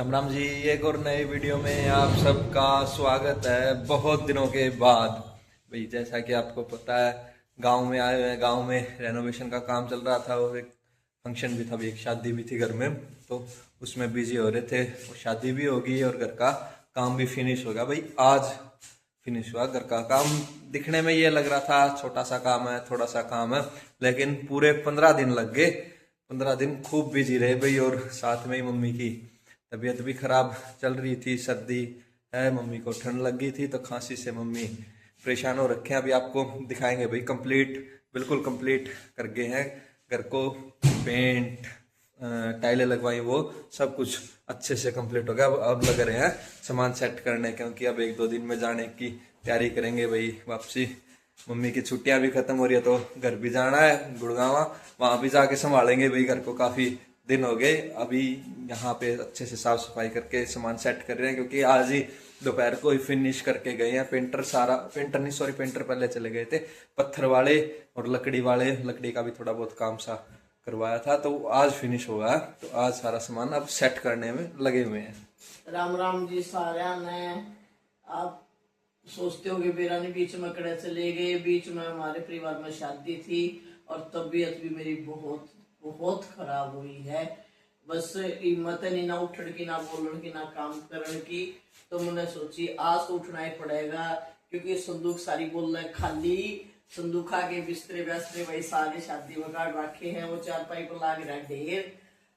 राम राम जी। एक और नए वीडियो में आप सबका स्वागत है बहुत दिनों के बाद। भाई जैसा कि आपको पता है गांव में आए हुए हैं, गांव में रेनोवेशन का काम चल रहा था और एक फंक्शन भी था, भी एक शादी भी थी घर में, तो उसमें बिजी हो रहे थे। और शादी भी होगी और घर का काम भी फिनिश होगा। भाई आज फिनिश हुआ घर का काम। दिखने में ये लग रहा था छोटा सा काम है, थोड़ा सा काम है, लेकिन पूरे 15 दिन लग गए। 15 दिन खूब बिजी रहे भाई। और साथ में ही मम्मी की तबीयत भी खराब चल रही थी, सर्दी है, मम्मी को ठंड लग गई थी, तो खांसी से मम्मी परेशान हो रखे हैं। अभी आपको दिखाएंगे भाई, कंप्लीट बिल्कुल कंप्लीट कर गए हैं घर को। पेंट टाइलें लगवाई, वो सब कुछ अच्छे से कंप्लीट हो गया। अब लग रहे हैं सामान सेट करने, क्योंकि अब 1-2 दिन में जाने की तैयारी करेंगे भाई वापसी। मम्मी की छुट्टियां भी खत्म हो रही है तो घर भी जाना है गुड़गांव, वहां भी जाके संभालेंगे भाई घर को। काफी दिन हो गए। अभी यहाँ पे अच्छे से साफ सफाई करके सामान सेट कर रहे हैं, क्योंकि आज ही दोपहर को ही फिनिश करके गए हैं। पेंटर सारा, पेंटर नहीं सॉरी, पेंटर पहले चले गए थे, पत्थर वाले और लकड़ी वाले, लकड़ी का भी थोड़ा बहुत काम सा करवाया था, तो आज फिनिश हुआ है। तो आज सारा सामान अब सेट करने में लगे हुए हैं। राम राम जी सारा ने। आप सोचते हो कि बेरानी बीच में कड़े चले गए, बीच में हमारे परिवार में शादी थी और तबीयत भी मेरी बहुत बहुत खराब हुई है। बस हिम्मत नहीं ना उठने की, ना बोलने की, ना काम करने की। तो मैंने सोची आज तो उठना ही पड़ेगा, क्योंकि संदूक सारी बोल रहे खाली। संदूका के बिस्तरे बिस्तरे भाई सारे शादी में काट रखे हैं, वो चारपाई पर लाग रहा ढेर।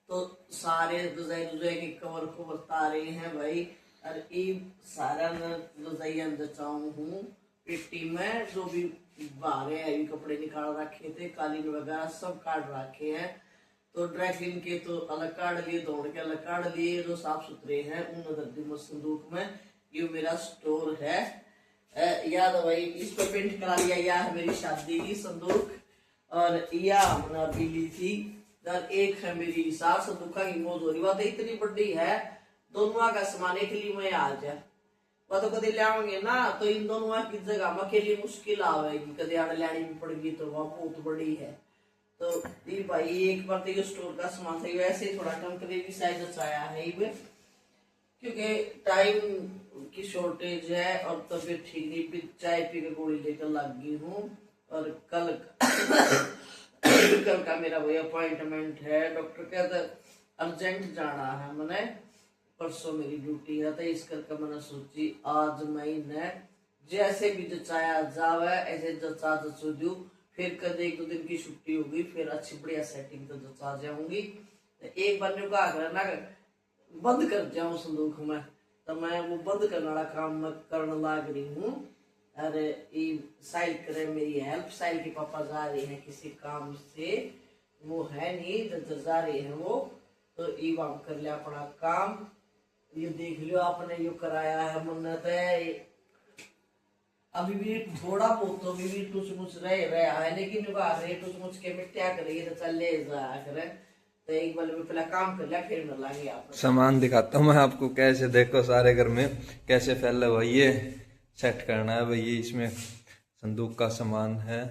तो सारे रजाई के कवर कवर तारे हैं भाई। और ये सारा रजाई जचाऊ हूँ पेटी में, जो भी बाहर है कपड़े निकाल रखे थे, कालीन वगैरह सब काट रखे हैं। तो ड्राई क्लीन के तो अलग काट लिए, दौड़ के अलग काट लिए, जो साफ सुथरे हैं उन दर्दी में संदूक में। ये मेरा स्टोर है। याद भाई इस पर पेंट करा लिया। यह है मेरी शादी की संदूक, और यह हमने अभी ली थी। एक है मेरी सास संदूका की मौज हो रही, बात इतनी बड़ी है, दोनों का सामान के लिए मैं आ जाए वह तो कभी लाओगे ना, तो इन दोनों की जगह में के लिए मुश्किल आवेगी, कभी आड़ लानी भी पड़ेगी, तो वह बहुत बड़ी है। तो ये भाई एक बार तो स्टोर का सामान था, वैसे ही थोड़ा टेम्परेरी साइज अच्छा है ये, क्योंकि टाइम की शॉर्टेज है और तबीयत ठीक नहीं, फिर चाय पी के गोली लेकर लग गई हूँ। और कल कल का मेरा वही अपॉइंटमेंट है, डॉक्टर कहता अर्जेंट जाना है मैंने, परसों मेरी ड्यूटी है। तो इस करके मैंने सोची आज मैं जैसे भी जचाया जावे ऐसे जचा जचो दू, फिर कदे 1-2 दिन की छुट्टी होगी, फिर अच्छी बढ़िया सेटिंग तो जचा जाऊंगी। तो एक बार ने कहा ना बंद कर जाऊं संदूक में, तो मैं वो बंद करने वाला काम मैं करने लग रही हूँ। अरे साइल करे मेरी हेल्प, साइल के पापा जा रहे हैं किसी काम से, वो है नहीं तो जा रहे हैं वो, तो ई वहां कर लिया अपना काम। ये देख लियो आपने यो कराया है मन्नत है। अभी भी थोड़ा बहुत तो भी टुच मुच रहा है, लेकिन टुच मुच के मिट्टिया करेगी तो चल ले जा करे। तो एक बार में पहला काम कर लिया, फिर मिलांगे आप। सामान दिखाता हूँ मैं आपको, कैसे देखो सारे घर में कैसे फैला हुआ। ये सेट करना है भाई, ये इसमें संदूक का सामान है।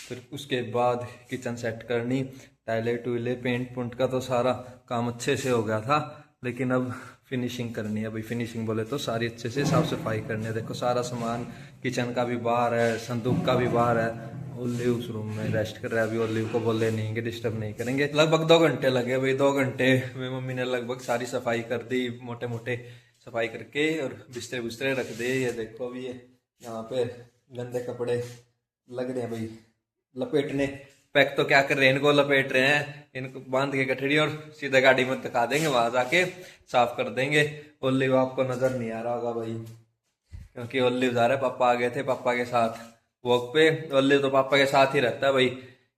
फिर उसके बाद किचन सेट करनी, टाइलें टूले, पेंट पुंट का तो सारा काम अच्छे से हो गया था, लेकिन अब फिनिशिंग करनी है भाई। फिनिशिंग बोले तो सारी अच्छे से साफ सफाई करनी है। देखो सारा सामान किचन का भी बाहर है, संदूक का भी बाहर है। ओल्ली उस रूम में रेस्ट कर रहा है अभी, ओल्ली को बोले नहीं कि डिस्टर्ब नहीं करेंगे। लगभग 2 घंटे लगे भाई, 2 घंटे में मम्मी ने लगभग सारी सफाई कर दी, मोटे मोटे सफाई करके, और बिस्तरे बिस्तरे रख दे। ये देखो अभी ये यहाँ पे गंदे कपड़े लग रहे हैं भाई लपेटने। पैक तो क्या कर रहे हैं, इनको लपेट रहे हैं, इनको बांध के गठड़ी और सीधे गाड़ी में धका देंगे, वहां जाके साफ कर देंगे। ओल्ली आपको नजर नहीं आ रहा होगा भाई, क्योंकि ओल्ली जा रहे, पापा आ गए थे पापा के साथ वॉक पे। ओल्ली तो पापा के साथ ही रहता है भाई,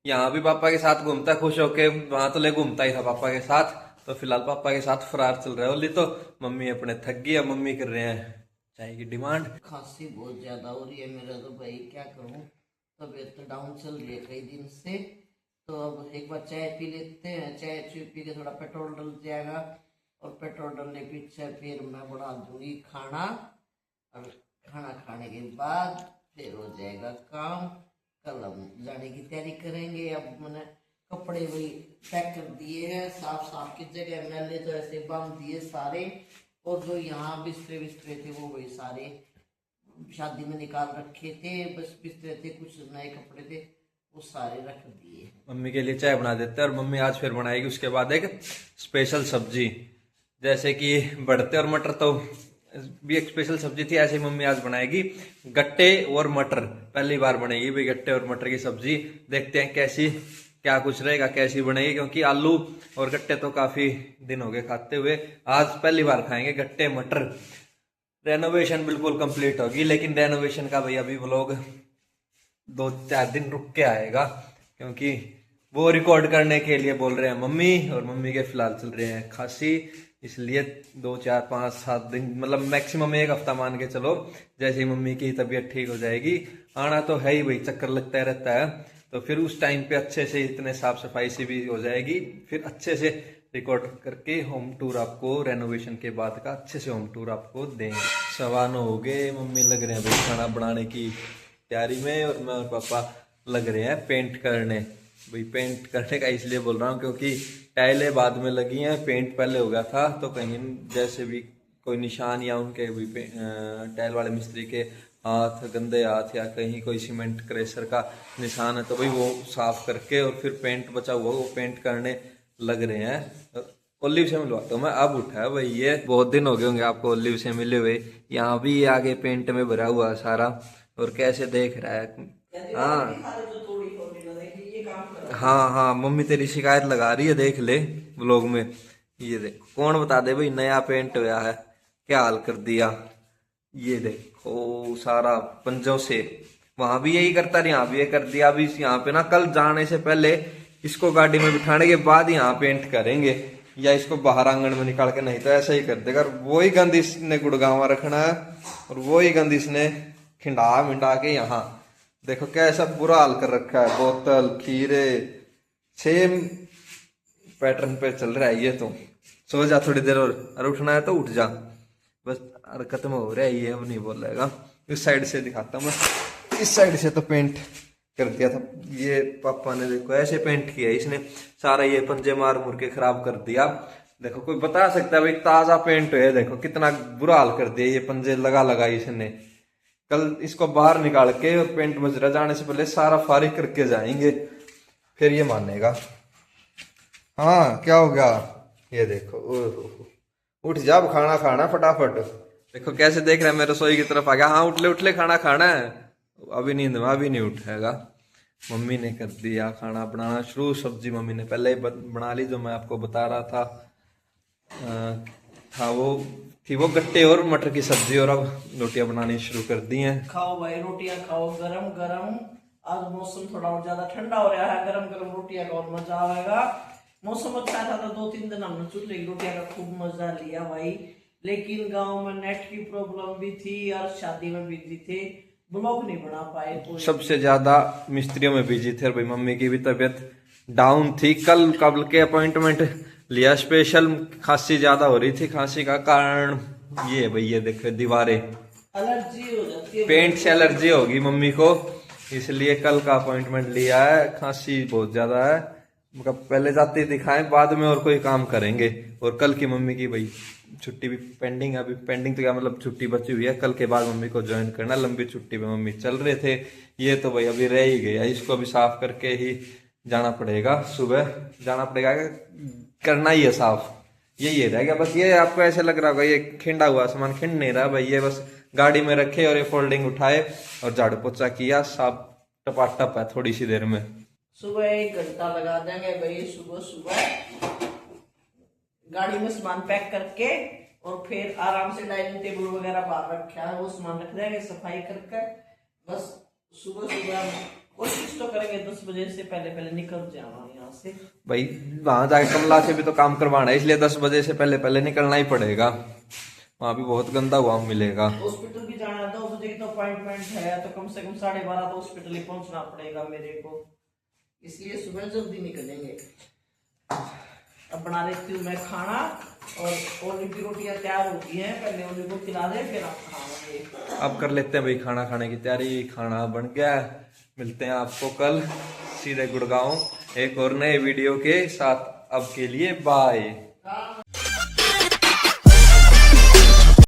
यहाँ भी पापा के साथ घूमता है खुश होके, वहां तो ले घूमता ही था पापा के साथ। तो फिलहाल पापा के साथ फरार चल रहा है ओल्ली। तो मम्मी अपने थक गई, अब मम्मी कर रहे हैं चाय की डिमांड। खांसी बहुत ज्यादा हो रही है मेरा, तो भाई क्या करूं, तबीयत तो डाउन चल रही है कई दिन से। तो अब एक बार चाय पी लेते हैं, चाय पी के थोड़ा पेट्रोल डल जाएगा, और पेट्रोल डलने पीछे फिर मैं बना दूंगी खाना, और खाना खाने के बाद फिर हो जाएगा काम। कल हम जाने की तैयारी करेंगे। अब मैंने कपड़े वही पैक कर दिए हैं, साफ साफ की जगह मैंने तो ऐसे बांध दिए सारे, और जो यहाँ बिस्तरे बिस्तरे थे वो वही सारे शादी में निकाल रखे थे, बस बिस्तरे थे, कुछ नए कपड़े थे, वो सारे रख दिए। मम्मी के लिए चाय बना देते हैं और मम्मी आज फिर बनाएगी उसके बाद एक स्पेशल सब्जी, जैसे कि बढ़ते और मटर तो भी एक स्पेशल सब्जी थी, ऐसे ही मम्मी आज बनाएगी गट्टे और मटर। पहली बार बनेगी भाई गट्टे और मटर की सब्जी। देखते हैं कैसी क्या कुछ रहेगा, कैसी बनेगी, क्योंकि आलू और गट्टे तो काफी दिन हो गए खाते हुए, आज पहली बार खाएंगे गट्टे मटर। रेनोवेशन बिल्कुल कंप्लीट होगी, लेकिन रेनोवेशन का भाई अभी व्लॉग 2-4 दिन रुक के आएगा, क्योंकि वो रिकॉर्ड करने के लिए बोल रहे हैं मम्मी, और मम्मी के फिलहाल चल रहे हैं खांसी, इसलिए 2-4-5-7 दिन, मतलब मैक्सिमम एक हफ्ता मान के चलो। जैसे ही मम्मी की तबीयत ठीक हो जाएगी, आना तो है ही भाई, चक्कर लगता रहता है, तो फिर उस टाइम पे अच्छे से इतने साफ सफाई से भी हो जाएगी, फिर अच्छे से रिकॉर्ड करके होम टूर आपको रेनोवेशन के बाद का अच्छे से होम टूर आपको देंगे। 9:15 हो गए, मम्मी लग रहे हैं भाई खाना बनाने की तैयारी में, और मैं और पापा लग रहे हैं पेंट करने। भाई पेंट करने का इसलिए बोल रहा हूँ क्योंकि टाइलें बाद में लगी हैं, पेंट पहले हो गया था, तो कहीं जैसे भी कोई निशान या उनके भी टाइल वाले मिस्त्री के हाथ, गंदे हाथ, या कहीं कोई सीमेंट क्रेशर का निशान है, तो भाई वो साफ करके और फिर पेंट बचा हुआ वो पेंट करने लग रहे हैं। ओलिव से मिलवाता हूँ मैं, अब उठा है भाई, ये बहुत दिन हो गए होंगे आपको ओलिव से मिले हुए। यहाँ भी आगे पेंट में भरा हुआ सारा, और कैसे देख रहा है। हाँ हाँ हाँ, मम्मी तेरी शिकायत लगा रही है, देख ले व्लॉग में। ये देख, कौन बता दे भाई नया पेंट हुआ है, क्या हाल कर दिया। ये देखो सारा पंजों से, वहां भी यही करता रहा, यहाँ भी ये कर दिया। अभी यहाँ पे ना कल जाने से पहले इसको गाड़ी में बिठाने के बाद यहाँ पेंट करेंगे, या इसको बाहर आंगन में निकाल के, नहीं तो ऐसा ही कर देगा। वही गंद इसने गुड़गावा रखना है, और वही गंद इसने खिंडा मिंडा के यहाँ देखो कैसा बुरा हाल कर रखा है। बोतल, खीरे, सेम पैटर्न पे चल रहा है ये। तो सो जा थोड़ी देर और, अरे उठना है तो उठ जा, बस अरे खत्म हो रहा है ये, अब नहीं बोलेगा। इस साइड से दिखाता हूँ मैं, इस साइड से तो पेंट कर दिया था ये पापा ने, देखो ऐसे पेंट किया इसने, सारा ये पंजे मार मुर के खराब कर दिया। देखो कोई बता सकता है भाई ताजा पेंट है, देखो कितना बुरा हाल कर दिया, ये पंजे लगा लगा इसने। कल इसको बाहर निकाल के और पेंट मजरा जाने से पहले सारा फारिग करके जाएंगे, फिर ये मानेगा। हाँ क्या हो गया, ये देखो, उठ जा, खाना खाना फटाफट। देखो कैसे देख रहा है, मैं रसोई की तरफ आ गया। हाँ उठ ले उठ ले, खाना खाना है। अभी नींद में अभी नहीं उठेगा। मम्मी ने कर दिया खाना बनाना शुरू, सब्जी मम्मी ने पहले ही बना ली, जो मैं आपको बता रहा था वो गट्टे और मटर की सब्जी, और अब रोटियां बनानी शुरू कर दी हैं। खाओ भाई रोटियां खाओ, गरम गरम। आज मौसम थोड़ा और ज्यादा ठंडा हो रहा है, गरम गरम रोटियां का और मजा आएगा। मौसम अच्छा था तो 2-3 दिन हमने चूल्हे की रोटियां का खूब मजा लिया भाई, लेकिन गांव में नेट की प्रॉब्लम भी थी और शादी में बिजी थे, ब्लॉग नहीं बना पाए। सबसे ज्यादा मिस्त्रियों में बिजी थे, और भाई मम्मी की भी तबीयत डाउन थी। कल के अपॉइंटमेंट लिया स्पेशल, खांसी ज्यादा हो रही थी, खांसी का कारण ये भाई, ये देखो दीवारें, एलर्जी हो जाती है, पेंट से एलर्जी होगी मम्मी को, इसलिए कल का अपॉइंटमेंट लिया है। खांसी बहुत ज्यादा है, मतलब पहले जाते दिखाएं, बाद में और कोई काम करेंगे। और कल की मम्मी की भाई छुट्टी भी पेंडिंग है, अभी पेंडिंग तो क्या मतलब छुट्टी बची हुई है, कल के बाद मम्मी को ज्वाइन करना। लंबी छुट्टी पे मम्मी चल रहे थे, ये तो भाई अभी रह ही गया, इसको अभी साफ करके ही जाना पड़ेगा, सुबह जाना पड़ेगा, करना ही है साफ। यही रह गया बस। ये आपको ऐसे लग रहा होगा ये खिंडा हुआ सामान, खिंड नहीं रहा भाई, ये बस गाड़ी में रखे और ये फोल्डिंग उठाए और झाड़ू पोछा किया, साफ टपाटप है थोड़ी सी देर में। सुबह 1 घंटा लगा देंगे भाई, सुबह सुबह गाड़ी में सामान पैक करके, और फिर आराम से डाइनिंग टेबल वगैरह बाहर रखा है वो सामान रख देंगे सफाई करके। बस सुबह सुबह कोशिश तो करेंगे 10 बजे से पहले पहले निकल जाना यहाँ से भाई। वहां जाके कमला से भी तो काम करवाना है, इसलिए 10 बजे से पहले पहले निकलना ही पड़ेगा, वहां भी बहुत गंदा हुआ मिलेगा। हॉस्पिटल भी जाना है, 2 बजे की तो अपॉइंटमेंट है, तो कम से कम 12:30 तो हॉस्पिटल ही पहुंचना पड़ेगा मेरे को, इसलिए सुबह जल्दी निकलेंगे। अब बना लेती हूँ मैं खाना, और ओली की रोटियां तैयार होती हैं, पहले ओली को खिला दे फिर आप खाओगे। अब कर लेते हैं भाई खाना खाने की तैयारी। खाना बन गया, मिलते हैं आपको कल सीधे गुड़गांव एक और नए वीडियो के साथ। अब के लिए बाय।